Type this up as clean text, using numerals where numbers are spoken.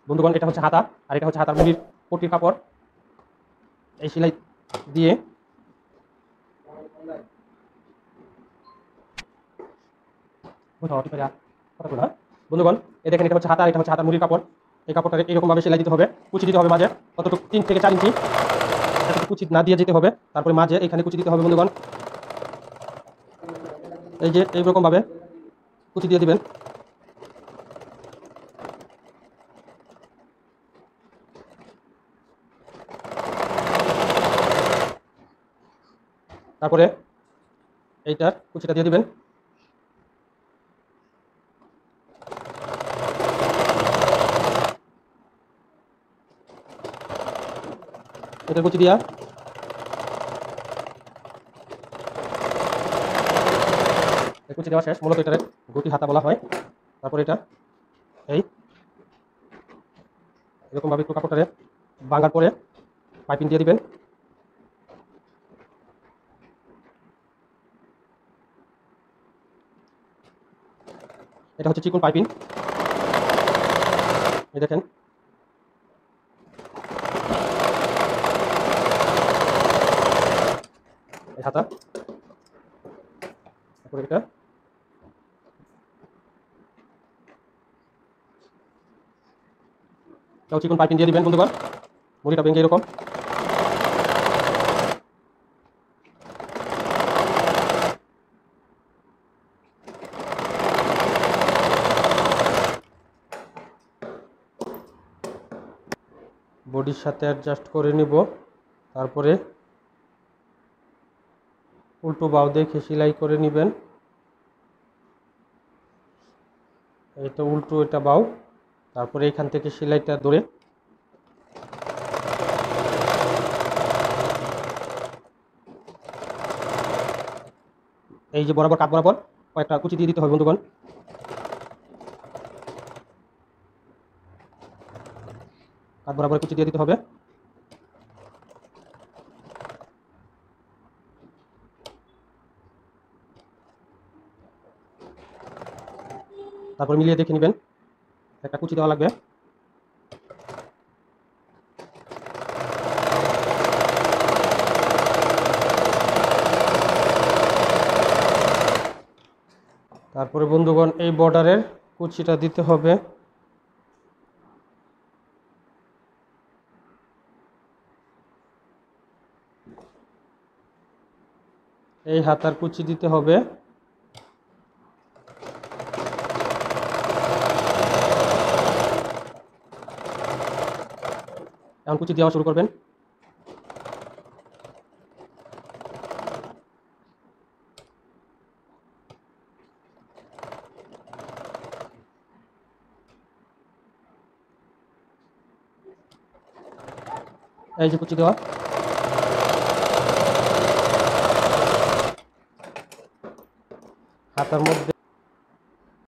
বন্ধুগণ, এটা হচ্ছে হাতা আর এটা হচ্ছে হাতার মুড়ির পট্টির কাপড়। এই সেলাই দিয়ে বন্ধুগণ, এই দেখেন এটা হচ্ছে হাতা, এটা হচ্ছে হাতার মুড়ির কাপড়। এই কাপড়টা এরকমভাবে সেলাই দিতে হবে, কুচি দিতে হবে মাঝে কতটুকু 3 থেকে 4 ইঞ্চি, এতটুকু কুচি না দিয়ে যেতে হবে। তারপরে মাঝে এখানে কুচি দিতে হবে বন্ধুগণ, এই যে এইরকমভাবে কুচি দিয়ে দিবেন। তারপরে এইটার কুচিটা দিয়ে দিবেন। এটার কুচি দিয়া কুচি দেওয়া শেষ। মূলত এটার গতি হাতা বলা হয়। তারপরে এটা এই এরকমভাবে একটু কাপড়টারে ভাঙার পরে পাইপিং দিয়ে দিবেন। এটা হচ্ছে চিকন পাইপিং, এই দেখেন। এই হাতা, তারপরে এটা এটাও চিকন পাইপিং দিয়ে দিবেন বন্ধুগণ। মুড়িটা ভেঙে এরকম। বডির সাথে অ্যাডজাস্ট করে নিব। তারপরে উল্টো বাউ দেখে সেলাই করে নেবেন। এটা উল্টো, এটা বাউ। তারপরে এখান থেকে সেলাইটা ধরে এই যে বরাবর কাট বরাবর কয়েকটা কুচি দিয়ে দিতে হবে বন্ধুগণ। কাট বরাবর কুচি দিয়ে দিতে হবে। তারপর মিলিয়ে দেখে নেবেন, একটা কুচি দেওয়া লাগবে। তারপরে বন্ধুগণ, এই বর্ডারের কুচিটা দিতে হবে। এই হাতার কুচি দিতে হবে। এখন কুচি দেওয়া শুরু করবেন। এই যে কুচি দেওয়া, হাতার মধ্যে